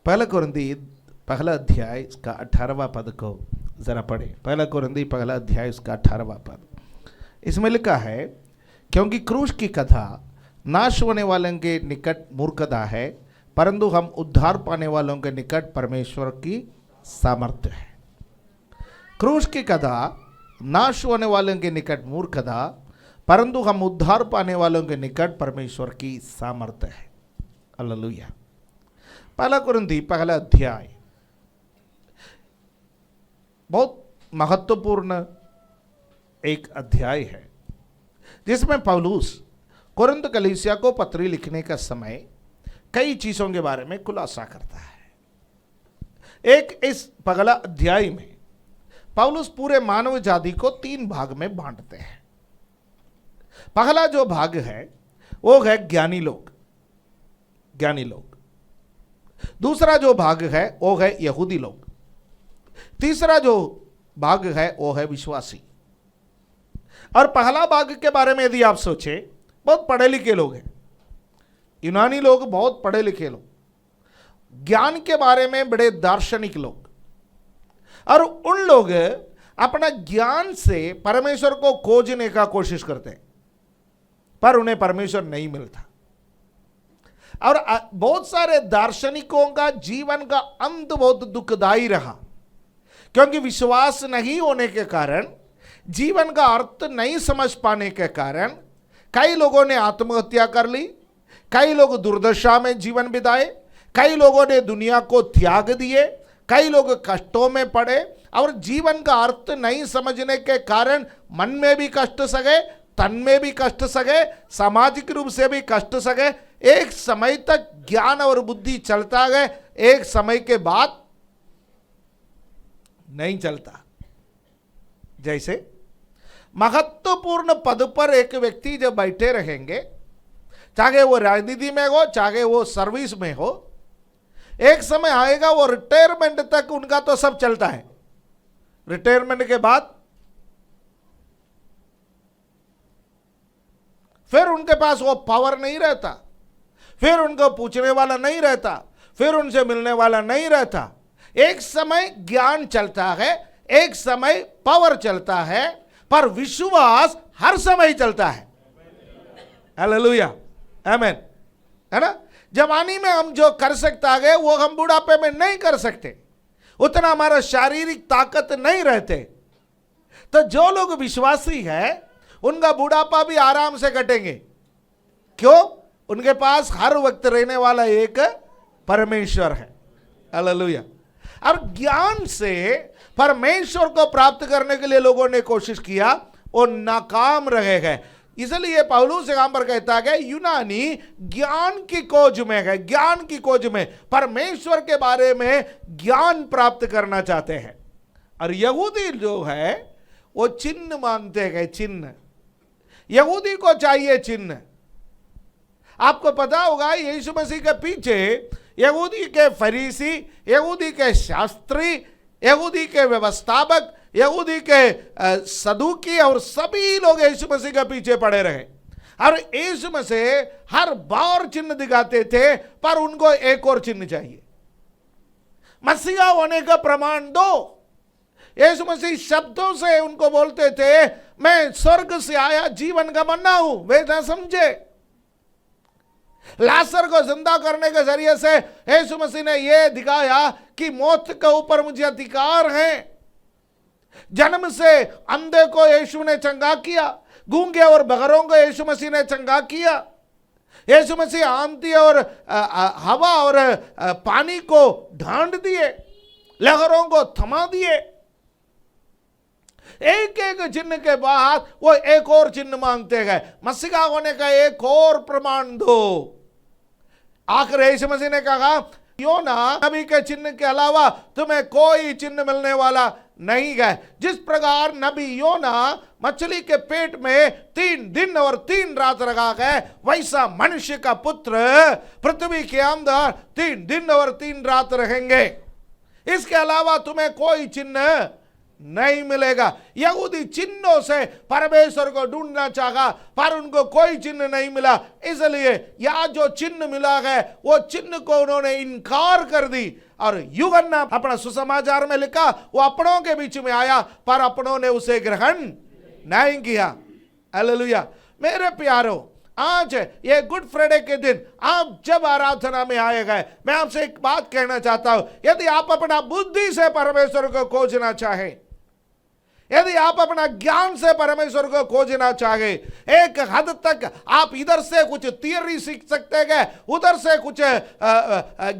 पहला कुरिन्थी पहला अध्याय इसका 18वां पद को जरा पढ़े। पहला कुरिन्थी पहला अध्याय इसका 18वां पद, इसमें लिखा है, क्योंकि क्रूस की कथा नाश होने वालों के निकट मूर्खता है, परंतु हम उद्धार पाने वालों के निकट परमेश्वर की सामर्थ्य है। क्रूस की कथा नाश होने वालों के निकट मूर्खता, परंतु हम उद्धार पाने वालों के निकट परमेश्वर की सामर्थ्य है। हालेलुया। पहला कुरिन्थी पहला अध्याय बहुत महत्वपूर्ण एक अध्याय है, जिसमें पौलुस कोरिन्थ कलीसिया को पत्री लिखने का समय कई चीजों के बारे में खुलासा करता है। एक, इस पहला अध्याय में पौलुस पूरे मानव जाति को 3 भाग में बांटते हैं। पहला जो भाग है वो है ज्ञानी लोग, ज्ञानी लोग। दूसरा जो भाग है वो है यहूदी लोग। तीसरा जो भाग है वो है विश्वासी। और पहला भाग के बारे में यदि आप सोचे, बहुत पढ़े लिखे लोग हैं, यूनानी लोग, बहुत पढ़े लिखे लोग, ज्ञान के बारे में बड़े दार्शनिक लोग, और उन लोग अपना ज्ञान से परमेश्वर को खोजने का कोशिश करते हैं, पर उन्हें परमेश्वर नहीं मिलता। और बहुत सारे दार्शनिकों का जीवन का अंत बहुत दुखदाई रहा, क्योंकि विश्वास नहीं होने के कारण, जीवन का अर्थ नहीं समझ पाने के कारण कई लोगों ने आत्महत्या कर ली, कई लोग दुर्दशा में जीवन बिताए, कई लोगों ने दुनिया को त्याग दिए, कई लोग कष्टों में पड़े, और जीवन का अर्थ नहीं समझने के कारण मन में भी कष्ट सगे, तन में भी कष्ट सगे, सामाजिक रूप से भी कष्ट सगे। एक समय तक ज्ञान और बुद्धि चलता गए, एक समय के बाद नहीं चलता। जैसे महत्वपूर्ण पद पर एक व्यक्ति जब बैठे रहेंगे, चाहे वो राजनीति में हो, चाहे वो सर्विस में हो, एक समय आएगा वो रिटायरमेंट तक उनका तो सब चलता है। रिटायरमेंट के बाद फिर उनके पास वो पावर नहीं रहता, फिर उनको पूछने वाला नहीं रहता, फिर उनसे मिलने वाला नहीं रहता। एक समय ज्ञान चलता है, एक समय पावर चलता है, पर विश्वास हर समय चलता है। हालेलुया, आमीन, है ना। जवानी में हम जो कर सकता है वो हम बुढ़ापे में नहीं कर सकते, उतना हमारा शारीरिक ताकत नहीं रहते। तो जो लोग विश्वासी है उनका बुढ़ापा भी आराम से कटेंगे। क्यों? उनके पास हर वक्त रहने वाला एक परमेश्वर है। हालेलुया। और ज्ञान से परमेश्वर को प्राप्त करने के लिए लोगों ने कोशिश किया, वो नाकाम रहे गए। इसलिए पौलुस यहाँ पर कहता है यूनानी ज्ञान की खोज में है, ज्ञान की खोज में परमेश्वर के बारे में ज्ञान प्राप्त करना चाहते हैं। और यहूदी जो है वो चिन्ह मांगते हैं, चिन्ह। यहूदी को चाहिए चिन्ह। आपको पता होगा यीशु मसीह के पीछे यहूदी के फरीसी, यहूदी के शास्त्री, यहूदी के व्यवस्थापक, यहूदी के सदूकी और सभी लोग यीशु मसीह के पीछे पड़े रहे। और यीशु मसीह हर बार चिन्ह दिखाते थे, पर उनको एक और चिन्ह चाहिए, मसीहा होने का प्रमाण दो। यीशु मसीह शब्दों से उनको बोलते थे, मैं स्वर्ग से आया जीवन का मन्ना हूं। वे ना समझे। लाजर को जिंदा करने के जरिए से यीशु मसीह ने यह दिखाया कि मौत के ऊपर मुझे अधिकार है। जन्म से अंधे को यीशु ने चंगा किया, गूंगे और बगरों को यीशु मसीह ने चंगा किया। यीशु मसीह आंधी और हवा और पानी को ढांड दिए, लहरों को थमा दिए। एक एक चिन्ह के बाद वो एक और चिन्ह मांगते गए, मसीहा होने का एक और प्रमाण दो। आखिर यीशु मसीह ने कहा, योना नबी के चिन्ह के अलावा तुम्हें कोई चिन्ह मिलने वाला नहीं है। जिस प्रकार नबी योना मछली के पेट में 3 दिन और 3 रात रखा गया, वैसा मनुष्य का पुत्र पृथ्वी के अंदर 3 दिन और 3 रात रहेंगे। इसके अलावा तुम्हें कोई चिन्ह नहीं मिलेगा। यहूदी चिन्हों से परमेश्वर को ढूंढना चाहा पर उनको कोई चिन्ह नहीं मिला, इसलिए यह जो चिन्ह मिला है वो चिन्ह को उन्होंने इनकार कर दी। और यूहन्ना अपना सुसमाचार में लिखा वो अपनों के बीच में आया पर अपनों ने उसे ग्रहण नहीं किया। हालेलुया। मेरे प्यारों, आज ये गुड फ्राइडे के दिन आप जब आराधना में आए गए, मैं आपसे एक बात कहना चाहता हूं, यदि आप अपना बुद्धि से परमेश्वर को खोजना चाहें, यदि आप अपना ज्ञान से परमेश्वर को खोजना चाहे, एक हद तक आप इधर से कुछ थियरी सीख सकते हैं, उधर से कुछ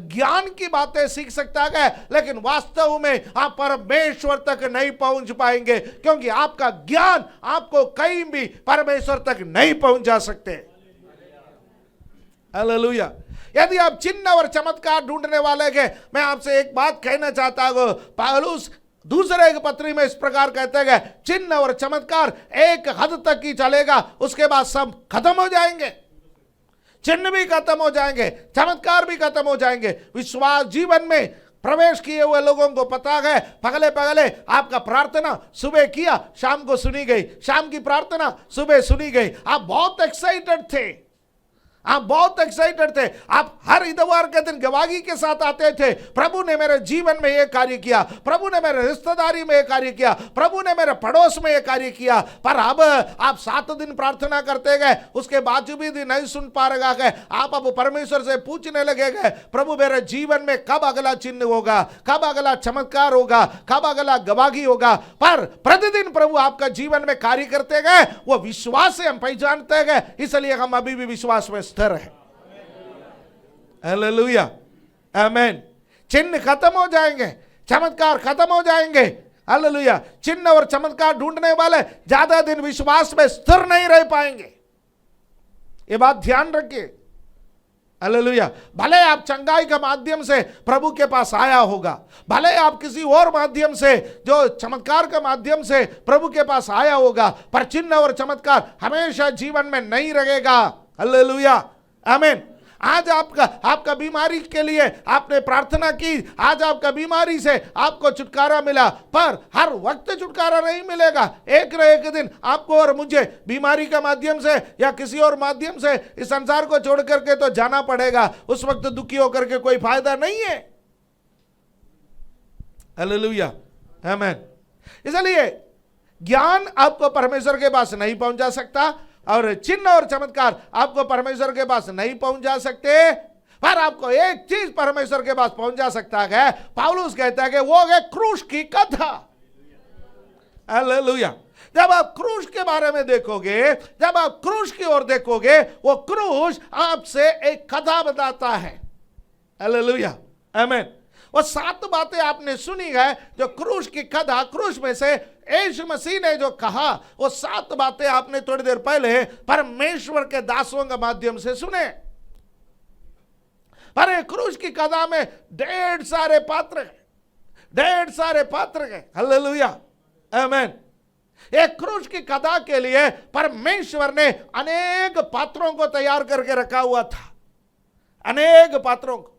ज्ञान की बातें सीख सकता है, लेकिन वास्तव में आप परमेश्वर तक नहीं पहुंच पाएंगे, क्योंकि आपका ज्ञान आपको कहीं भी परमेश्वर तक नहीं पहुंचा सकते। हालेलुया। यदि आप चिन्ह और चमत्कार ढूंढने वाले हैं, मैं आपसे एक बात कहना चाहता हूं, पौलुस दूसरे एक पत्री में इस प्रकार कहते हैं, चिन्ह और चमत्कार एक हद तक ही चलेगा, उसके बाद सब खत्म हो जाएंगे। चिन्ह भी खत्म हो जाएंगे, चमत्कार भी खत्म हो जाएंगे। विश्वास जीवन में प्रवेश किए हुए लोगों को पता है, पगले पगले आपका प्रार्थना सुबह किया शाम को सुनी गई, शाम की प्रार्थना सुबह सुनी गई। आप बहुत एक्साइटेड थे, आप बहुत एक्साइटेड थे, आप हर इतवार के दिन गवाही के साथ आते थे, प्रभु ने मेरे जीवन में यह कार्य किया, प्रभु ने मेरे रिश्तेदारी में यह कार्य किया, प्रभु ने मेरे पड़ोस में यह कार्य किया। पर अब आप 7 दिन प्रार्थना करते गए, उसके बावजूद भी नहीं सुन पा रहा है। आप अब परमेश्वर से पूछने लगे गए, प्रभु मेरे जीवन में कब अगला चिन्ह होगा, कब अगला चमत्कार होगा, कब अगला गवाही होगा। पर प्रतिदिन प्रभु आपका जीवन में कार्य करते गए, वो विश्वास से हम पहचानते गए, इसलिए हम अभी भी विश्वास में स्थिर है। हालेलुया, आमीन। चिन्ह खत्म हो जाएंगे, चमत्कार खत्म हो जाएंगे। हालेलुया। चिन्ह और चमत्कार ढूंढने वाले ज्यादा दिन विश्वास में स्थिर नहीं रह पाएंगे, ये बात ध्यान रखिए। हालेलुया। भले आप चंगाई के माध्यम से प्रभु के पास आया होगा, भले आप किसी और माध्यम से जो चमत्कार के माध्यम से प्रभु के पास आया होगा, पर चिन्ह और चमत्कार हमेशा जीवन में नहीं रहेगा। हालेलुया, आमीन। आज आपका बीमारी के लिए आपने प्रार्थना की, आज आपका बीमारी से आपको छुटकारा मिला, पर हर वक्त छुटकारा नहीं मिलेगा। एक न एक दिन आपको और मुझे बीमारी के माध्यम से या किसी और माध्यम से इस संसार को छोड़ करके तो जाना पड़ेगा। उस वक्त दुखी होकर के कोई फायदा नहीं है। हालेलुया, आमीन। इसलिए ज्ञान आपको परमेश्वर के पास नहीं पहुंचा सकता, और चिन्ह और चमत्कार आपको परमेश्वर के पास नहीं पहुंचा सकते, पर आपको एक चीज परमेश्वर के पास पहुंचा सकता है। पौलुस कहता है कि वो है क्रूस की कथा। हालेलुया। जब आप क्रूस के बारे में देखोगे, जब आप क्रूस की ओर देखोगे, वो क्रूस आपसे एक कथा बताता है। हालेलुया, आमीन। वो 7 बातें आपने सुनी है जो क्रूस की कथा, क्रूस में से यीशु मसीह ने जो कहा, वो 7 बातें आपने थोड़ी देर पहले परमेश्वर के दासों के माध्यम से सुने। पर क्रूस की कथा में ढेर सारे पात्र हैं, ढेर सारे पात्र हैं। हालेलुया, आमीन। एक क्रूस की कथा के लिए परमेश्वर ने अनेक पात्रों को तैयार करके रखा हुआ था, अनेक पात्रों को।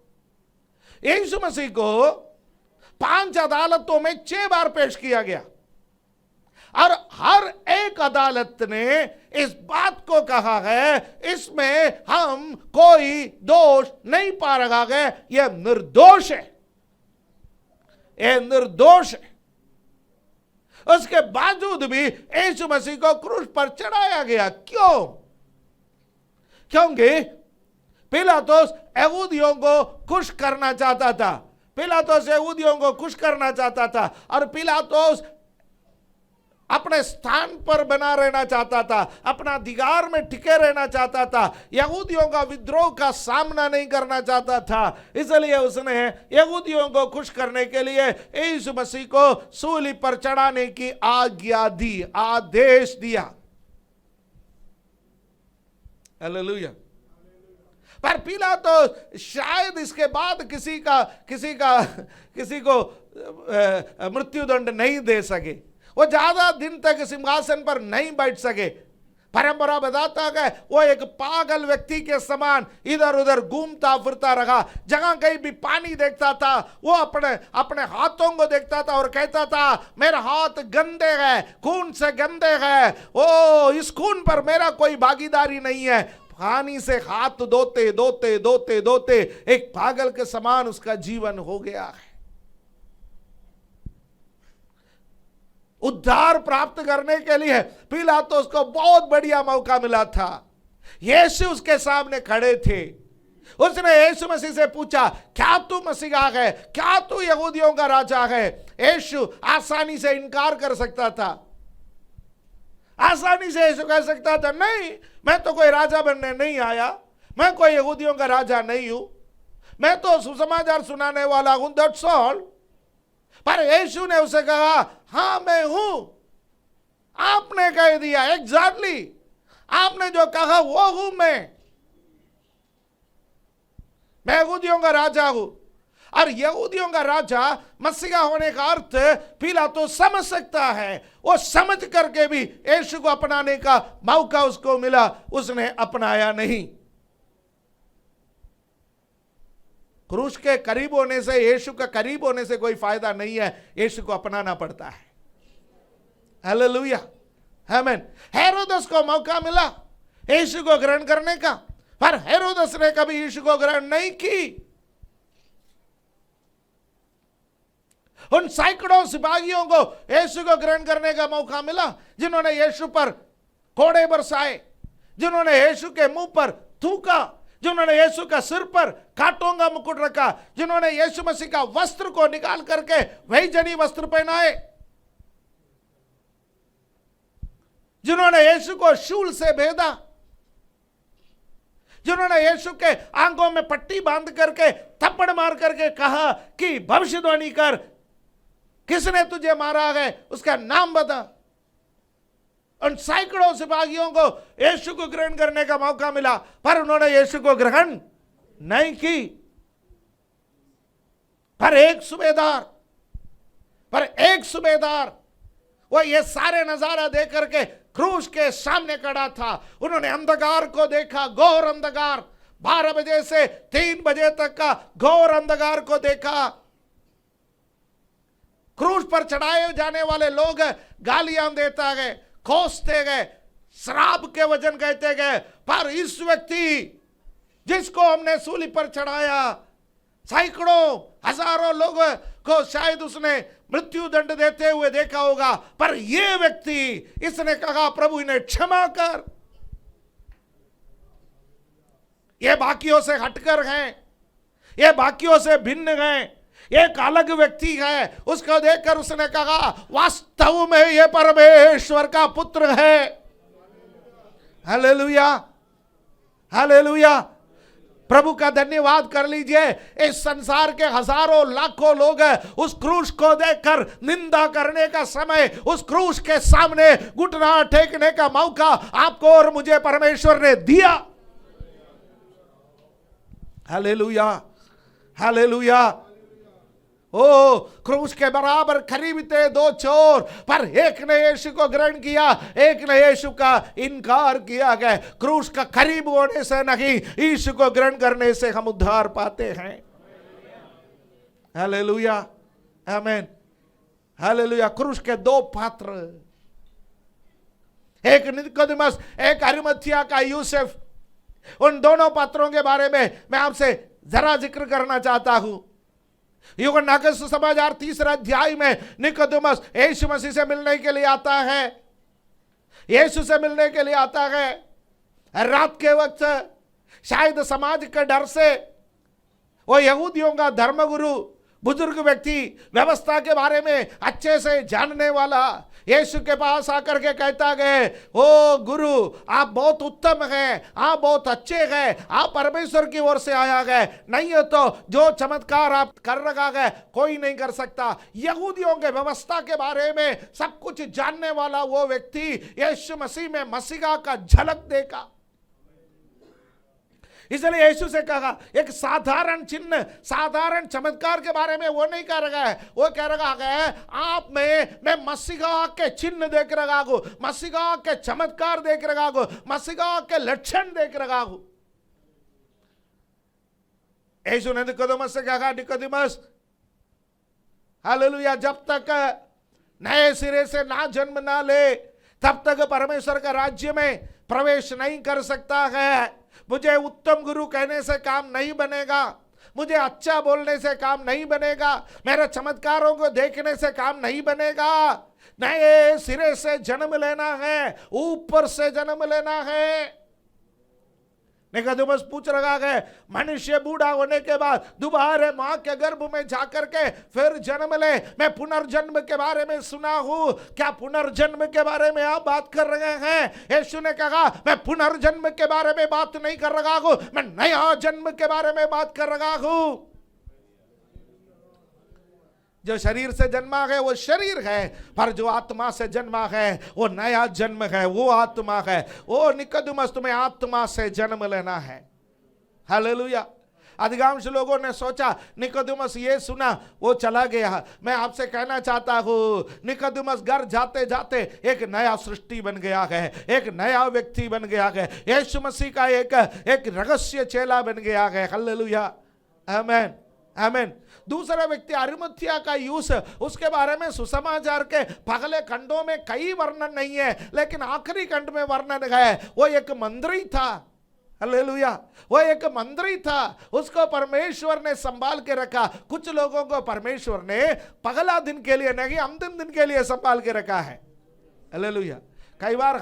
यीशु मसीह को 5 अदालतों में 6 बार पेश किया गया, और हर एक अदालत ने इस बात को कहा है, इसमें हम कोई दोष नहीं पा रहा है, यह निर्दोष है, यह निर्दोष है। उसके बावजूद भी यीशु मसीह को क्रूस पर चढ़ाया गया। क्यों? क्योंकि पिलातुस यहूदियों को खुश करना चाहता था, पिलातुस यहूदियों को खुश करना चाहता था, और पिलातुस अपने स्थान पर बना रहना चाहता था, अपना अधिकार में टिके रहना चाहता था, यहूदियों का विद्रोह का सामना नहीं करना चाहता था। इसलिए उसने यहूदियों को खुश करने के लिए यीशु मसीह को सूली पर चढ़ाने की आज्ञा दी, आदेश दिया। हालेलुया। पर पिलातुस शायद इसके बाद किसी को मृत्युदंड नहीं दे सके, वो ज्यादा दिन तक सिंहासन पर नहीं बैठ सके। परंपरा बताता है वो एक पागल व्यक्ति के समान इधर उधर घूमता फिरता रहा। जहां कहीं भी पानी देखता था वो अपने अपने हाथों को देखता था और कहता था मेरे हाथ गंदे हैं, खून से गंदे हैं, ओ इस खून पर मेरा कोई भागीदारी नहीं है। पानी से हाथ धोते धोते धोते धोते एक पागल के समान उसका जीवन हो गया है। उद्धार प्राप्त करने के लिए पिलातुस को बहुत बढ़िया मौका मिला था। यीशु उसके सामने खड़े थे। उसने यीशु मसीह से पूछा क्या तू मसीहा है, क्या तू यहूदियों का राजा है। यीशु आसानी से इनकार कर सकता था। आसानी से यीशु कह सकता था नहीं, मैं तो कोई राजा बनने नहीं आया, मैं कोई यहूदियों का राजा नहीं हूं, मैं तो सुसमाचार सुनाने वाला हूं, दैट्स ऑल। पर यीशु ने उसे कहा हां मैं हूं। आपने कह दिया एग्जैक्टली, आपने जो कहा वो हूं मैं यहूदियों का राजा हूं। और यहूदियों का राजा मसीहा होने का अर्थ पिलातुस समझ सकता है। वो समझ करके भी यीशु को अपनाने का मौका उसको मिला, उसने अपनाया नहीं। क्रूस के करीब होने से, यीशु का करीब होने से कोई फायदा नहीं है, यीशु को अपनाना पड़ता है। हालेलुया, आमीन। हेरोदस को मौका मिला यीशु को ग्रहण करने का, पर हेरोदस ने कभी यीशु को ग्रहण नहीं की। उन सैकड़ों सिपाहियों को यीशु को ग्रहण करने का मौका मिला जिन्होंने यीशु पर कोड़े बरसाए, जिन्होंने यीशु के मुंह पर थूका, जिन्होंने यीशु का सिर पर कांटों का मुकुट रखा, जिन्होंने यीशु मसीह का वस्त्र को निकाल करके वही जनी वस्त्र पहनाए, जिन्होंने यीशु को शूल से भेदा, जिन्होंने यीशु के आंखों में पट्टी बांध करके थप्पड़ मार करके कहा कि भविष्यवाणी कर, किसने तुझे मारा है उसका नाम बता। उन सैकड़ों सिपाहियों को यीशु को ग्रहण करने का मौका मिला, पर उन्होंने यीशु को ग्रहण नहीं की। पर एक सुबेदार वो ये सारे नजारा देख करके क्रूस के सामने खड़ा था। उन्होंने अंधकार को देखा, घोर अंधकार, 12 बजे से 3 बजे तक का घोर अंधकार को देखा। क्रूस पर चढ़ाए जाने वाले लोग गालियां देता गए, कोसते गए, श्राप के वचन कहते गए, पर इस व्यक्ति जिसको हमने सूली पर चढ़ाया, सैकड़ों हजारों लोगों को शायद उसने मृत्यु दंड देते हुए देखा होगा, पर यह व्यक्ति, इसने कहा प्रभु इन्हें क्षमा कर। ये बाकियों से हटकर हैं, ये बाकियों से भिन्न हैं, एक अलग व्यक्ति है। उसको देखकर उसने कहा वास्तव में यह परमेश्वर का पुत्र है। Hallelujah, hallelujah. प्रभु का धन्यवाद कर लीजिए। इस संसार के हजारों लाखों लोग उस क्रूस को देखकर निंदा करने का समय, उस क्रूस के सामने घुटना टेकने का मौका आपको और मुझे परमेश्वर ने दिया। Hallelujah, hallelujah. ओ क्रूस के बराबर करीब थे 2 चोर, पर एक ने यीशु को ग्रहण किया, एक ने यीशु का इनकार किया गया। क्रूस का करीब होने से नहीं, यीशु को ग्रहण करने से हम उद्धार पाते हैं। हालेलुया, आमीन, हालेलुया। क्रूस के 2 पात्र, एक निकोदेमुस, एक अरिमथिया का यूसुफ। उन दोनों पात्रों के बारे में मैं आपसे जरा जिक्र करना चाहता हूं। यूहन्ना के सुसमाचार 3 अध्याय में निकोदेमुस यीशु मसीह से मिलने के लिए आता है, यीशु से मिलने के लिए आता है। रात के वक्त शायद समाज के डर से वो यहूदियों का धर्मगुरु, बुजुर्ग व्यक्ति, व्यवस्था के बारे में अच्छे से जानने वाला यीशु के पास आकर के कहता गए, ओ गुरु आप बहुत उत्तम हैं, आप बहुत अच्छे हैं, आप परमेश्वर की ओर से आया गए, नहीं है तो जो चमत्कार आप कर रखा गए कोई नहीं कर सकता। यहूदियों के व्यवस्था के बारे में सब कुछ जानने वाला वो व्यक्ति यीशु मसीह में मसीहा का झलक देखा। इसलिए यीशु से कहा एक साधारण चिन्ह, साधारण चमत्कार के बारे में वो नहीं कह रहा है। वो कह रहा है आप में मैं मसीहा के चिन्ह देख रहा हूं, मसीहा के चमत्कार देख रहा हूं, मसीहा के लक्षण देख रहा हूं। यीशु ने निकोदेमस से कहा, निकोदेमस हालेलुया, जब तक नए सिरे से ना जन्म ना ले तब तक परमेश्वर के राज्य में प्रवेश नहीं कर सकता है। मुझे उत्तम गुरु कहने से काम नहीं बनेगा, मुझे अच्छा बोलने से काम नहीं बनेगा, मेरे चमत्कारों को देखने से काम नहीं बनेगा। नए सिरे से जन्म लेना है, ऊपर से जन्म लेना है। निकोदेमस पूछ रहा है, मनुष्य बूढ़ा होने के बाद दोबारा मां के गर्भ में जाकर के फिर जन्म ले, मैं पुनर्जन्म के बारे में सुना हूं, क्या पुनर्जन्म के बारे में आप बात कर रहे हैं? यीशु ने कहा मैं पुनर्जन्म के बारे में बात नहीं कर रहा हूं, मैं नया जन्म के बारे में बात कर रहा हूं। जो शरीर से जन्मा है वो शरीर है, पर जो आत्मा से जन्मा है वो नया जन्म है, वो आत्मा है। ओ निकोदेमस, तुम्हें आत्मा से जन्म लेना है। हालेलुया। अधिकांश लोगों ने सोचा निकोदेमस ये सुना वो चला गया। मैं आपसे कहना चाहता हूं निकोदेमस घर जाते जाते एक नया सृष्टि बन गया है, एक नया व्यक्ति बन गया है, यीशु मसीह का एक रहस्य चेला बन गया है। हालेलुया, आमीन, आमीन। दूसरा व्यक्ति अरिमथिया का यूस, उसके बारे में सुसमाचार के पहले खंडों में कई वर्णन नहीं है, लेकिन आखिरी खंड में वर्णन है। वो एक मंत्री था, हालेलुया, वो एक मंत्री था, उसको परमेश्वर ने संभाल के रखा। कुछ लोगों को परमेश्वर ने पगला दिन के लिए नहीं, अंतिम दिन के लिए संभाल के रखा है। हालेलुया। कई बार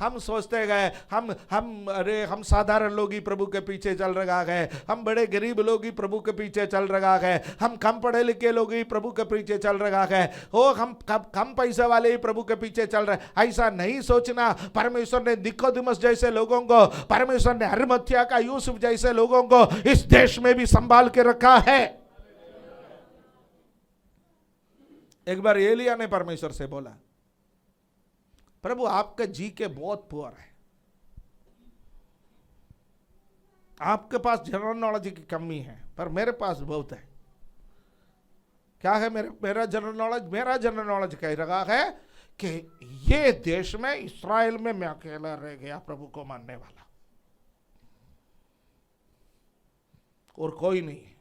हम सोचते गए हम साधारण लोग ही प्रभु के पीछे चल रहा है, हम बड़े गरीब लोग ही प्रभु के पीछे चल रहा है, हम कम पढ़े लिखे लोग ही प्रभु के पीछे चल रहा है, हम कम पैसे वाले ही प्रभु के पीछे चल रहे। ऐसा नहीं सोचना। परमेश्वर ने निकोदेमस जैसे लोगों को, परमेश्वर ने अरिमथिया का यूसुफ जैसे लोगों को इस देश में भी संभाल के रखा है। एक बार एलिया ने परमेश्वर से बोला, प्रभु आपके जी के बहुत पुअर है, आपके पास जनरल नॉलेज की कमी है, पर मेरे पास बहुत है। क्या है मेरा जनरल नॉलेज? मेरा जनरल नॉलेज कह रहा है कि ये देश में इस्राएल में मैं अकेला रह गया प्रभु को मानने वाला, और कोई नहीं है।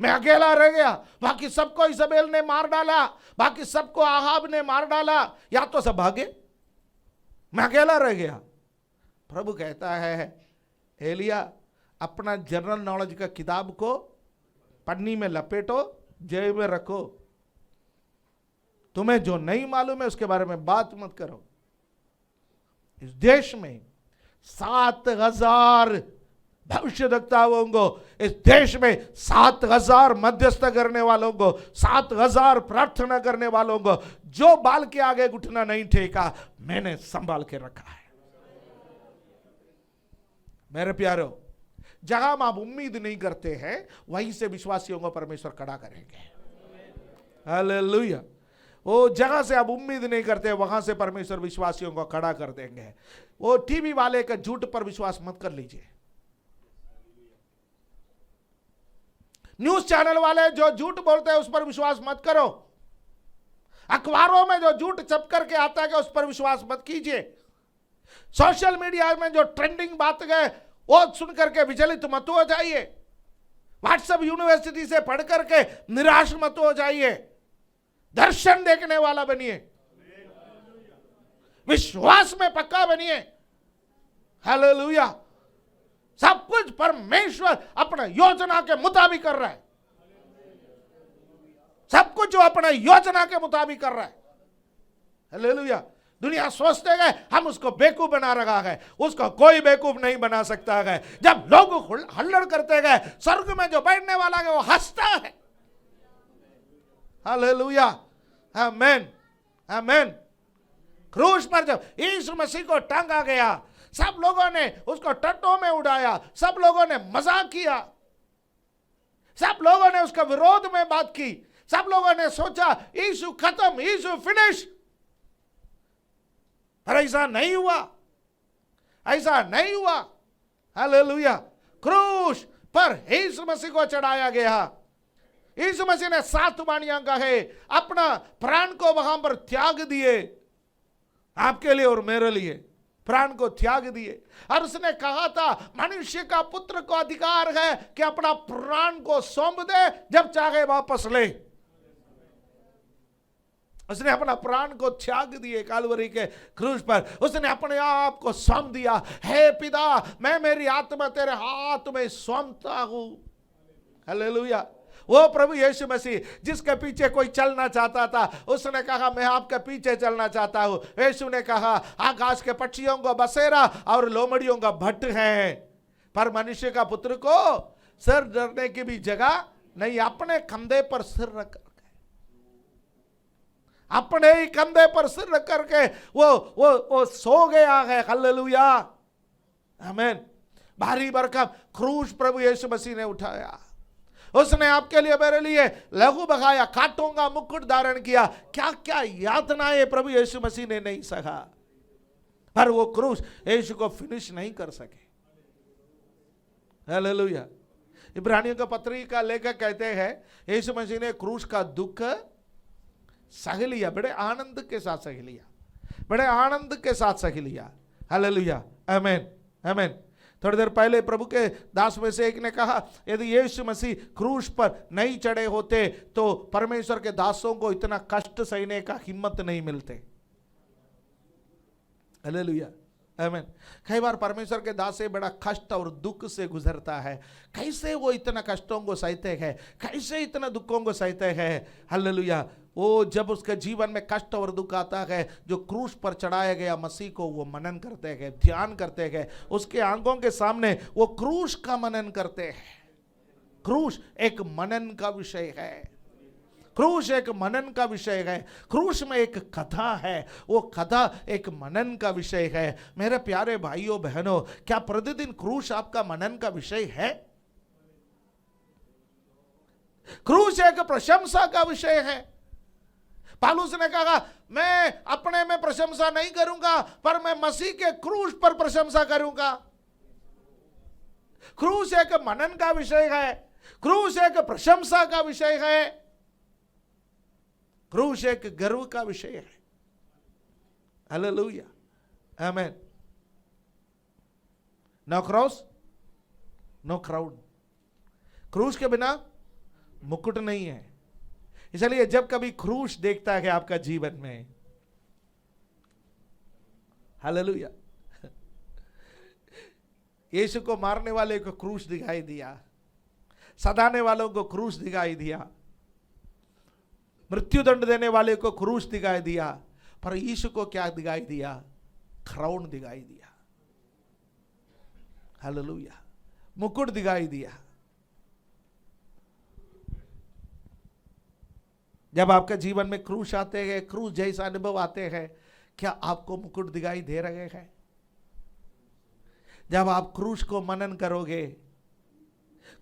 मैं अकेला रह गया, बाकी सबको इजबेल ने मार डाला, बाकी सबको आहाब ने मार डाला, या तो सब भागे, मैं अकेला रह गया। प्रभु कहता है एलिया अपना जनरल नॉलेज का किताब को पन्नी में लपेटो, जेब में रखो, तुम्हें जो नहीं मालूम है उसके बारे में बात मत करो। इस देश में 7,000 भविष्यद्वक्ताओं को, इस देश में 7,000 मध्यस्थ करने वालों को, 7,000 प्रार्थना करने वालों को, जो बाल के आगे घुटना नहीं टेका, मैंने संभाल के रखा है। मेरे प्यारो, जहां आप उम्मीद नहीं करते हैं वहीं से विश्वासियों को परमेश्वर खड़ा करेंगे। हालेलुया। वो जगह से आप उम्मीद नहीं करते वहां से परमेश्वर विश्वासियों को खड़ा कर देंगे। वो टीवी वाले के झूठ पर विश्वास मत कर लीजिए, न्यूज चैनल वाले जो झूठ बोलते हैं उस पर विश्वास मत करो, अखबारों में जो झूठ छप करके आता है उस पर विश्वास मत कीजिए, सोशल मीडिया में जो ट्रेंडिंग बात है वो सुन करके विचलित मत हो जाइए, व्हाट्सएप यूनिवर्सिटी से पढ़ करके निराश मत हो जाइए। दर्शन देखने वाला बनिए, विश्वास में पक्का बनिए। हालेलुया। सब कुछ परमेश्वर अपने योजना के मुताबिक कर रहा है, सब कुछ जो अपने योजना के मुताबिक कर रहा है। हालेलुया। दुनिया सोचते गए हम उसको बेवकूफ बना रहा है, उसको कोई बेवकूफ नहीं बना सकता है। जब लोग हल्लड़ करते गए, स्वर्ग में जो बैठने वाला है वो हंसता है। हालेलुया, आमीन, आमीन। क्रूस पर जब यीशु मसीह को टांगा गया, सब लोगों ने उसको टट्टों में उड़ाया, सब लोगों ने मजाक किया, सब लोगों ने उसका विरोध में बात की, सब लोगों ने सोचा यीशु खत्म, यीशु फिनिश। पर ऐसा नहीं हुआ, ऐसा नहीं हुआ। हालेलुया। क्रूस पर यीशु मसीह को चढ़ाया गया। यीशु मसीह ने 7 वाणियां कहे, अपना प्राण को वहां पर त्याग दिए, आपके लिए और मेरे लिए प्राण को त्याग दिए। और उसने कहा था मनुष्य का पुत्र को अधिकार है कि अपना प्राण को सौंप दे, जब चाहे वापस ले। उसने अपना प्राण को त्याग दिए कालवरी के क्रूस पर। उसने अपने आप को सौंप दिया। हे पिता, मैं मेरी आत्मा तेरे हाथ में सौंपता हूं। हालेलुया। वो प्रभु यीशु मसीह जिसके पीछे कोई चलना चाहता था, उसने कहा मैं आपके पीछे चलना चाहता हूं। यीशु ने कहा आकाश के पक्षियों को बसेरा और लोमड़ियों का भट्ट है, पर मनुष्य का पुत्र को सिर धरने की भी जगह नहीं। अपने कंधे पर सिर रख करके, अपने ही कंधे पर सिर रख करके वो सो गया है। हालेलुया, आमीन। भारी भरकम क्रूस प्रभु यीशु मसीह ने उठाया। उसने आपके लिए मेरे लिए लहू बहाया, कांटों का मुकुट धारण किया। क्या क्या यातनाएं प्रभु यीशु मसीह ने नहीं सहा, पर वो क्रूस यीशु को फिनिश नहीं कर सके। हालेलुया। इब्रानियों का पत्री का लेखक कहते हैं यीशु मसीह ने क्रूस का दुख सह लिया, बड़े आनंद के साथ सह लिया, बड़े आनंद के साथ सह लिया। हालेलुया, आमीन, आमीन। थोड़ी देर पहले प्रभु के दास में से एक ने कहा यदि यीशु मसीह क्रूस पर नहीं चढ़े होते तो परमेश्वर के दासों को इतना कष्ट सहने का हिम्मत नहीं मिलते। हालेलुया, आमीन। कई बार परमेश्वर के दास से बड़ा कष्ट और दुख से गुजरता है। कैसे वो इतना कष्टों को सहते हैं, कैसे इतना दुखों को सहते हैं। हालेलुया। वो जब उसके जीवन में कष्ट और दुख आता है, जो क्रूस पर चढ़ाया गया मसीह को वो मनन करते हैं, ध्यान करते हैं, उसके आंखों के सामने वो क्रूस का मनन करते हैं। क्रूस एक मनन का विषय है, क्रूस एक मनन का विषय है। क्रूस में एक कथा है, वो कथा एक मनन का विषय है। मेरे प्यारे भाइयों बहनों, क्या प्रतिदिन क्रूस आपका मनन का विषय है? क्रूस एक प्रशंसा का विषय है। पौलुस ने कहा मैं अपने में प्रशंसा नहीं करूंगा, पर मैं मसीह के क्रूस पर प्रशंसा करूंगा। क्रूस एक मनन का विषय है, क्रूस एक प्रशंसा का विषय है, क्रूस एक गर्व का विषय है। हालेलुया, आमीन। No cross no crowd. क्रूस के बिना मुकुट नहीं है। इसलिए जब कभी क्रूस देखता है आपका जीवन में, हालेलुया, यीशु को मारने वाले को क्रूस दिखाई दिया, सताने वालों को क्रूस दिखाई दिया, मृत्युदंड देने वाले को क्रूस दिखाई दिया, पर यीशु को क्या दिखाई दिया? क्राउन दिखाई दिया। हालेलुया, मुकुट दिखाई दिया। जब आपके जीवन में क्रूस आते हैं, क्रूस जैसा अनुभव आते हैं, क्या आपको मुकुट दिखाई दे रहे हैं? जब आप क्रूस को मनन करोगे,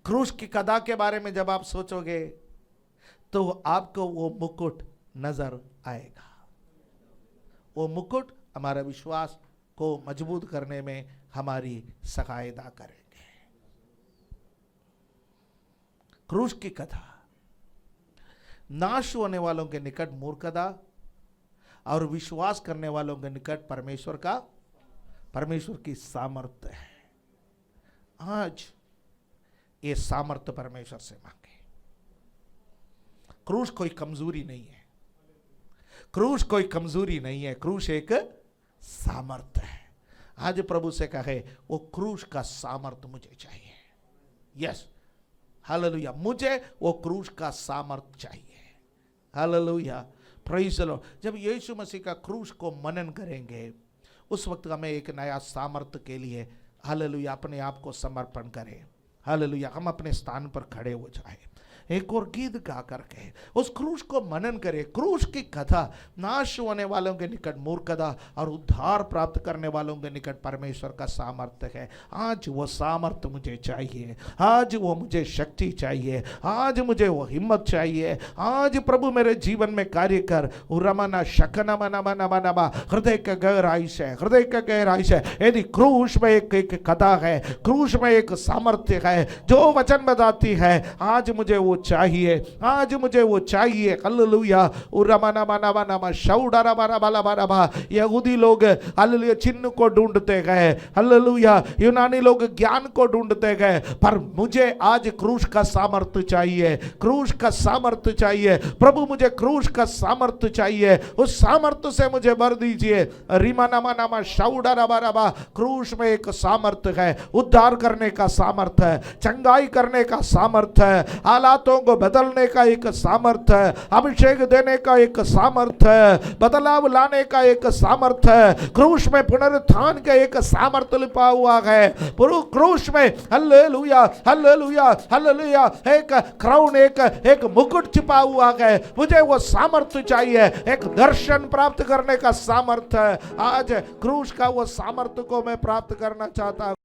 क्रूस की कथा के बारे में जब आप सोचोगे, तो आपको वो मुकुट नजर आएगा। वो मुकुट हमारे विश्वास को मजबूत करने में हमारी सहायता करेंगे। क्रूस की कथा नाश होने वालों के निकट मूर्खता और विश्वास करने वालों के निकट परमेश्वर की सामर्थ्य है। आज ये सामर्थ्य परमेश्वर से मांगे। क्रूस कोई कमजोरी नहीं है, क्रूस कोई कमजोरी नहीं है, क्रूस एक सामर्थ्य है। आज प्रभु से कहे वो क्रूस का सामर्थ्य मुझे चाहिए। यस, हालेलुया, मुझे वो क्रूस का सामर्थ्य चाहिए। Hallelujah, praise the Lord. जब यीशु मसीह का क्रूस को मनन करेंगे, उस वक्त हमें एक नया सामर्थ्य के लिए हालेलुया अपने आप को समर्पण करें। हालेलुया, हम अपने स्थान पर खड़े हो जाए। एक और गीत गा करके उस क्रूस को मनन करे। क्रूस की कथा नाश होने वालों के निकट मूर्खता और उद्धार प्राप्त करने वालों के निकट परमेश्वर का सामर्थ्य है। आज वो सामर्थ्य मुझे चाहिए, आज वो मुझे शक्ति चाहिए, आज मुझे वो हिम्मत चाहिए। आज प्रभु मेरे जीवन में कार्य कर। उरमना शकना मना मना मना मा, हृदय का गहराई से, हृदय का गहराई से। यदि क्रूस में एक कथा है, क्रूस में एक सामर्थ्य है जो वचन बताती है, आज मुझे वो चाहिए, आज मुझे वो चाहिए। हालेलुया। उरमना मना मना मा शौडरा बरा बला बरा बा। यहूदी लोग हालेलुया चिन्ह को ढूंढते गए, हालेलुया यूनानी लोग ज्ञान को ढूंढते गए, पर मुझे आज क्रूस का सामर्थ्य चाहिए, क्रूस का सामर्थ्य चाहिए। प्रभु मुझे क्रूस का सामर्थ्य चाहिए, उस सामर्थ्य से मुझे भर दीजिए। रीमानामा नामा शाउडा रबा रबा। क्रूस में एक सामर्थ्य है, उद्धार करने का सामर्थ्य है, चंगाई करने का सामर्थ्य है, हालातों को बदलने का एक सामर्थ्य है, अभिषेक देने का एक सामर्थ्य है, बदलाव लाने का एक सामर्थ्य है। क्रूस में पुनरुत्थान का एक सामर्थ्य लिपा हुआ है। क्रूस में हालेलुया हालेलुया हालेलुया एक क्राउन, एक मुकुट छिपा हुआ है। मुझे वो सामर्थ्य चाहिए, एक दर्शन प्राप्त करने का सामर्थ्य है। आज क्रूस का वो सामर्थ्य को मैं प्राप्त करना चाहता हूं।